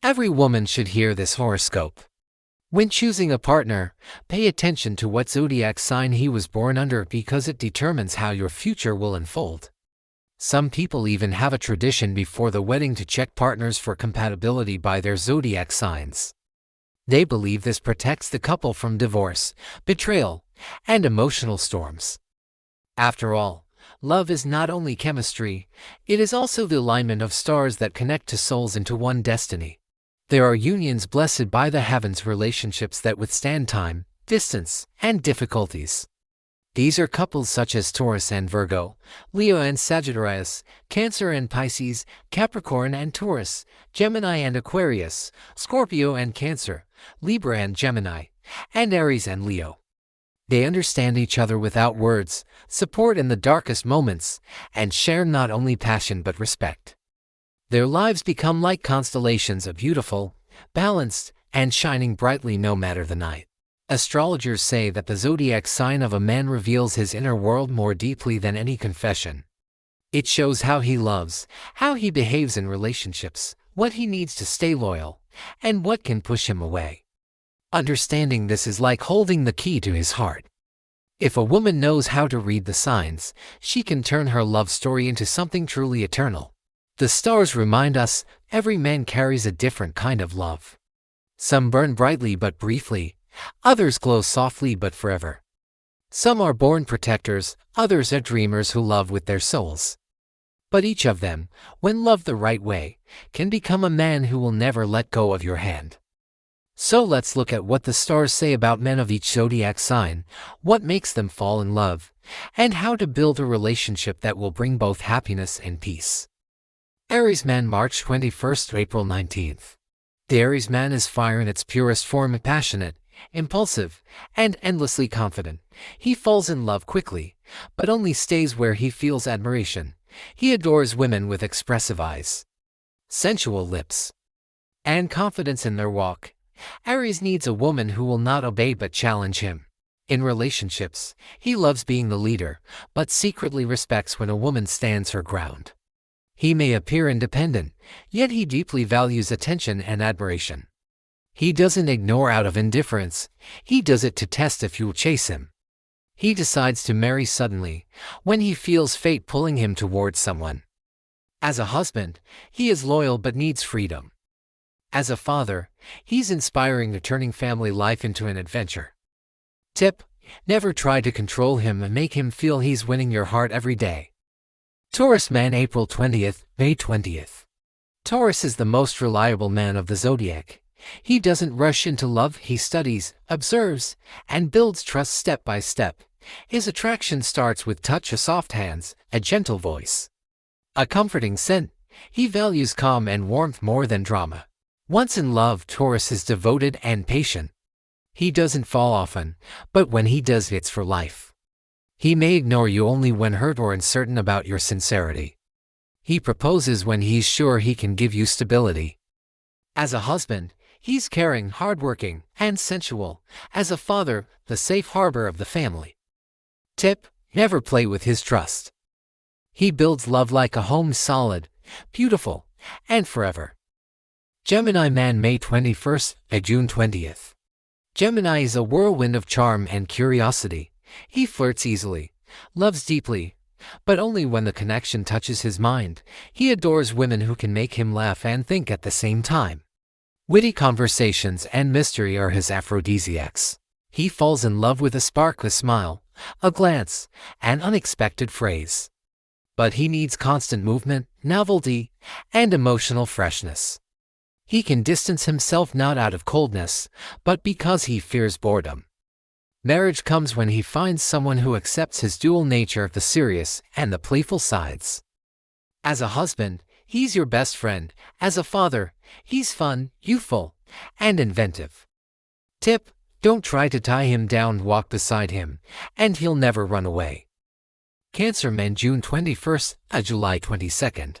Every woman should hear this horoscope. When choosing a partner, pay attention to what zodiac sign he was born under because it determines how your future will unfold. Some people even have a tradition before the wedding to check partners for compatibility by their zodiac signs. They believe this protects the couple from divorce, betrayal, and emotional storms. After all, love is not only chemistry, it is also the alignment of stars that connect two souls into one destiny. There are unions blessed by the heavens, relationships that withstand time, distance, and difficulties. These are couples such as Taurus and Virgo, Leo and Sagittarius, Cancer and Pisces, Capricorn and Taurus, Gemini and Aquarius, Scorpio and Cancer, Libra and Gemini, and Aries and Leo. They understand each other without words, support in the darkest moments, and share not only passion but respect. Their lives become like constellations, beautiful, balanced, and shining brightly no matter the night. Astrologers say that the zodiac sign of a man reveals his inner world more deeply than any confession. It shows how he loves, how he behaves in relationships, what he needs to stay loyal, and what can push him away. Understanding this is like holding the key to his heart. If a woman knows how to read the signs, she can turn her love story into something truly eternal. The stars remind us, every man carries a different kind of love. Some burn brightly but briefly, others glow softly but forever. Some are born protectors, others are dreamers who love with their souls. But each of them, when loved the right way, can become a man who will never let go of your hand. So let's look at what the stars say about men of each zodiac sign, what makes them fall in love, and how to build a relationship that will bring both happiness and peace. Aries man, March 21st to April 19th. The Aries man is fire in its purest form, passionate, impulsive, and endlessly confident. He falls in love quickly, but only stays where he feels admiration. He adores women with expressive eyes, sensual lips, and confidence in their walk. Aries needs a woman who will not obey but challenge him. In relationships, he loves being the leader, but secretly respects when a woman stands her ground. He may appear independent, yet he deeply values attention and admiration. He doesn't ignore out of indifference, he does it to test if you'll chase him. He decides to marry suddenly, when he feels fate pulling him towards someone. As a husband, he is loyal but needs freedom. As a father, he's inspiring, turning family life into an adventure. Tip: never try to control him and make him feel he's winning your heart every day. Taurus man, April 20th, May 20th. Taurus is the most reliable man of the zodiac. He doesn't rush into love, he studies, observes, and builds trust step by step. His attraction starts with touch, a soft hands, a gentle voice, a comforting scent. He values calm and warmth more than drama. Once in love, Taurus is devoted and patient. He doesn't fall often, but when he does, it's for life. He may ignore you only when hurt or uncertain about your sincerity. He proposes when he's sure he can give you stability. As a husband, he's caring, hardworking, and sensual. As a father, the safe harbor of the family. Tip: never play with his trust. He builds love like a home, solid, beautiful, and forever. Gemini man, May 21st to June 20th. Gemini is a whirlwind of charm and curiosity. He flirts easily, loves deeply, but only when the connection touches his mind. He adores women who can make him laugh and think at the same time. Witty conversations and mystery are his aphrodisiacs. He falls in love with a spark, a smile, a glance, an unexpected phrase. But he needs constant movement, novelty, and emotional freshness. He can distance himself not out of coldness, but because he fears boredom. Marriage comes when he finds someone who accepts his dual nature, the serious and the playful sides. As a husband, he's your best friend. As a father, he's fun, youthful, and inventive. Tip: don't try to tie him down, walk beside him, and he'll never run away. Cancer man, June 21st to July 22nd.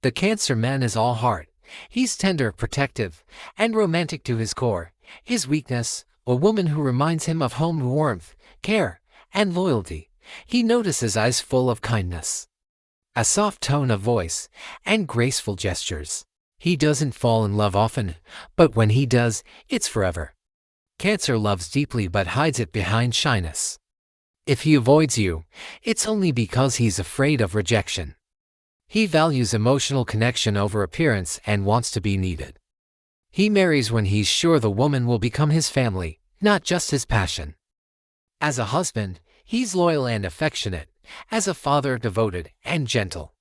The Cancer man is all heart. He's tender, protective, and romantic to his core. His weakness: a woman who reminds him of home, warmth, care, and loyalty. He notices eyes full of kindness, a soft tone of voice, and graceful gestures. He doesn't fall in love often, but when he does, it's forever. Cancer loves deeply but hides it behind shyness. If he avoids you, it's only because he's afraid of rejection. He values emotional connection over appearance and wants to be needed. He marries when he's sure the woman will become his family, not just his passion. As a husband, he's loyal and affectionate. As a father, devoted and gentle.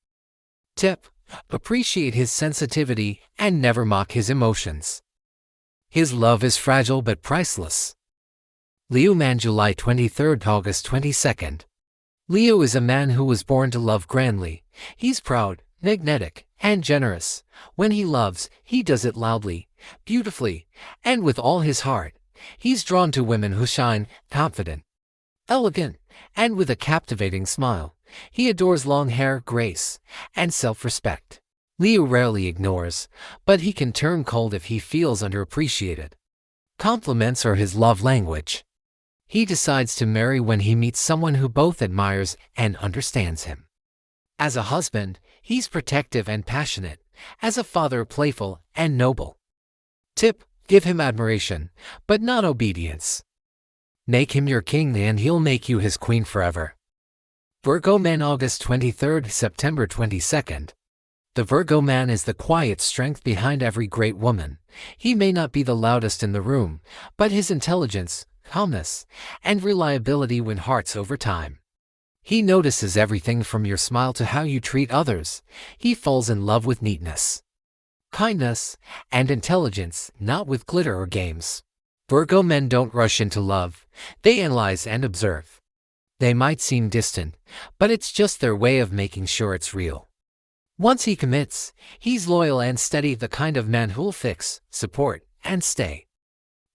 Tip: appreciate his sensitivity and never mock his emotions. His love is fragile but priceless. Leo man, July 23rd to August 22nd. Leo is a man who was born to love grandly. He's proud, magnetic, and generous. When he loves, he does it loudly, beautifully, and with all his heart. He's drawn to women who shine, confident, elegant, and with a captivating smile. He adores long hair, grace, and self-respect. Leo rarely ignores, but he can turn cold if he feels underappreciated. Compliments are his love language. He decides to marry when he meets someone who both admires and understands him. As a husband, he's protective and passionate. As a father, playful and noble. Tip: give him admiration, but not obedience. Make him your king and he'll make you his queen forever. Virgo man, August 23rd to September 22nd. The Virgo man is the quiet strength behind every great woman. He may not be the loudest in the room, but his intelligence, calmness, and reliability win hearts over time. He notices everything from your smile to how you treat others. He falls in love with neatness, kindness, and intelligence, not with glitter or games. Virgo men don't rush into love. They analyze and observe. They might seem distant, but it's just their way of making sure it's real. Once he commits, he's loyal and steady, the kind of man who'll fix, support, and stay.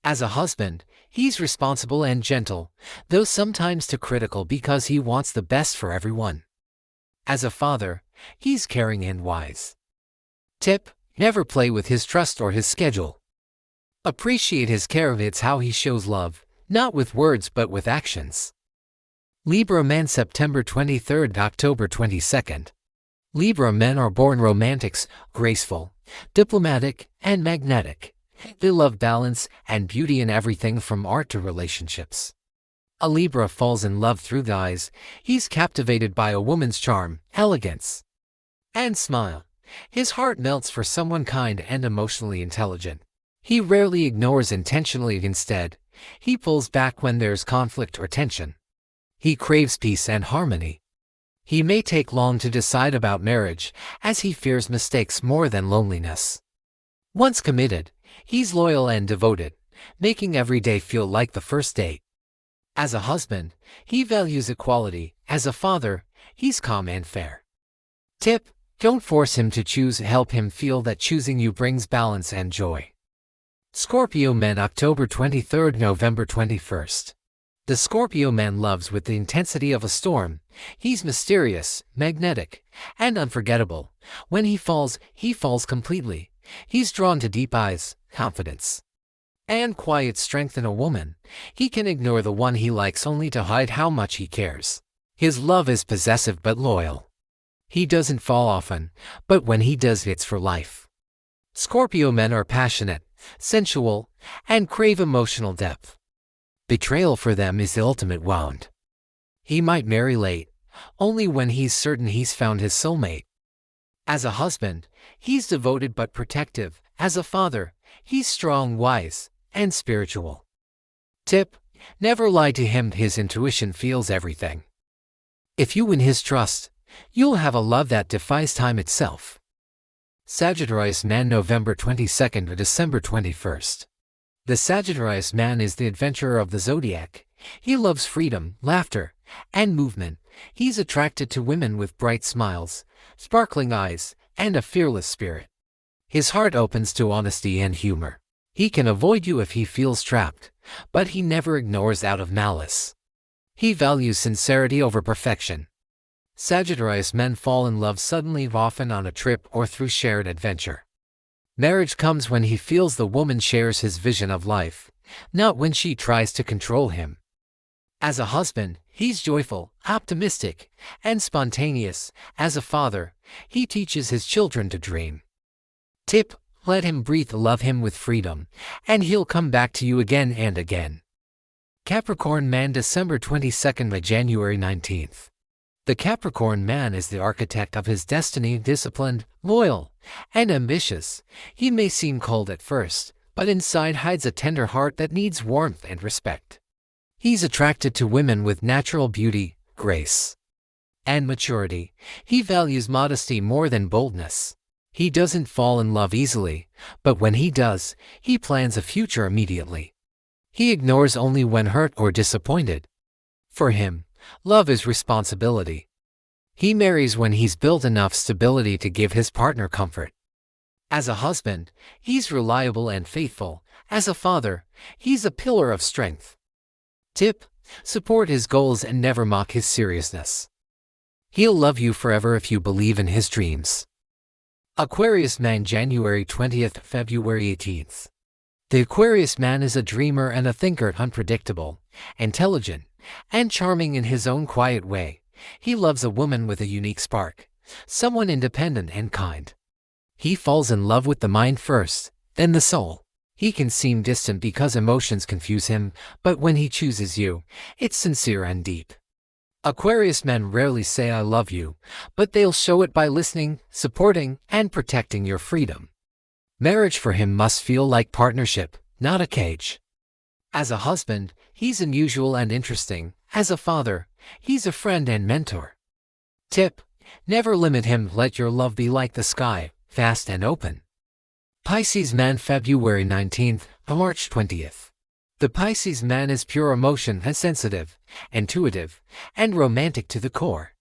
As a husband, he's responsible and gentle, though sometimes too critical because he wants the best for everyone. As a father, he's caring and wise. Tip: never play with his trust or his schedule. Appreciate his care. It's how he shows love, not with words but with actions. Libra man, September 23rd to October 22nd. Libra men are born romantics, graceful, diplomatic, and magnetic. They love balance and beauty in everything from art to relationships. A Libra falls in love through the eyes. He's captivated by a woman's charm, elegance, and smile. His heart melts for someone kind and emotionally intelligent. He rarely ignores intentionally. Instead, he pulls back when there's conflict or tension. He craves peace and harmony. He may take long to decide about marriage, as he fears mistakes more than loneliness. Once committed, he's loyal and devoted, making every day feel like the first date. As a husband, he values equality. As a father, he's calm and fair. Tip: don't force him to choose. Help him feel that choosing you brings balance and joy. Scorpio man, October 23rd, November 21st. The Scorpio man loves with the intensity of a storm. He's mysterious, magnetic, and unforgettable. When he falls completely. He's drawn to deep eyes, confidence, and quiet strength in a woman. He can ignore the one he likes only to hide how much he cares. His love is possessive but loyal. He doesn't fall often, but when he does, it's for life. Scorpio men are passionate, sensual, and crave emotional depth. Betrayal for them is the ultimate wound. He might marry late, only when he's certain he's found his soulmate. As a husband, he's devoted but protective. As a father, he's strong, wise, and spiritual. Tip: never lie to him. His intuition feels everything. If you win his trust, you'll have a love that defies time itself. Sagittarius man, November 22nd to December 21st. The Sagittarius man is the adventurer of the Zodiac. He loves freedom, laughter, and movement. He's attracted to women with bright smiles, sparkling eyes, and a fearless spirit. His heart opens to honesty and humor. He can avoid you if he feels trapped, but he never ignores out of malice. He values sincerity over perfection. Sagittarius men fall in love suddenly, often on a trip or through shared adventure. Marriage comes when he feels the woman shares his vision of life, not when she tries to control him. As a husband, he's joyful, optimistic, and spontaneous. As a father, he teaches his children to dream. Tip: let him breathe, love him with freedom, and he'll come back to you again and again. Capricorn man, December 22nd to January 19th. The Capricorn man is the architect of his destiny, disciplined, loyal, and ambitious. He may seem cold at first, but inside hides a tender heart that needs warmth and respect. He's attracted to women with natural beauty, grace, and maturity. He values modesty more than boldness. He doesn't fall in love easily, but when he does, he plans a future immediately. He ignores only when hurt or disappointed. For him, love is responsibility. He marries when he's built enough stability to give his partner comfort. As a husband, he's reliable and faithful. As a father, he's a pillar of strength. Tip: support his goals and never mock his seriousness. He'll love you forever if you believe in his dreams. Aquarius man, January 20th to February 18th. The Aquarius man is a dreamer and a thinker, unpredictable, intelligent, and charming in his own quiet way. He loves a woman with a unique spark, someone independent and kind. He falls in love with the mind first, then the soul. He can seem distant because emotions confuse him, but when he chooses you, it's sincere and deep. Aquarius men rarely say "I love you," but they'll show it by listening, supporting, and protecting your freedom. Marriage for him must feel like partnership, not a cage. As a husband, he's unusual and interesting. As a father, he's a friend and mentor. Tip: never limit him, let your love be like the sky, vast and open. Pisces man, February 19th to March 20th. The Pisces man is pure emotion and sensitive, intuitive, and romantic to the core.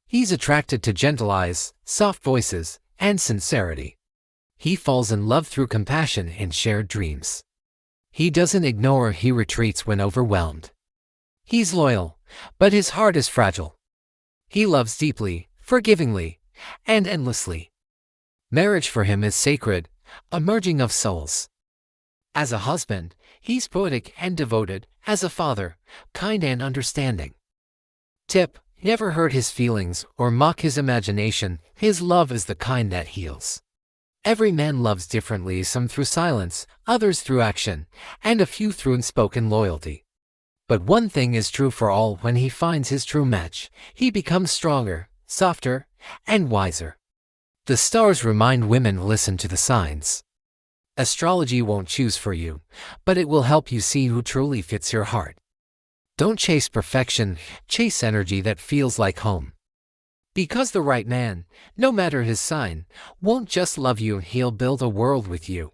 He's attracted to gentle eyes, soft voices, and sincerity. He falls in love through compassion and shared dreams. He doesn't ignore, he retreats when overwhelmed. He's loyal, but his heart is fragile. He loves deeply, forgivingly, and endlessly. Marriage for him is sacred, a merging of souls. As a husband, he's poetic and devoted. As a father, kind and understanding. Tip: never hurt his feelings or mock his imagination. His love is the kind that heals. Every man loves differently, some through silence, others through action, and a few through unspoken loyalty. But one thing is true for all: when he finds his true match, he becomes stronger, softer, and wiser. The stars remind women, listen to the signs. Astrology won't choose for you, but it will help you see who truly fits your heart. Don't chase perfection, chase energy that feels like home. Because the right man, no matter his sign, won't just love you, he'll build a world with you.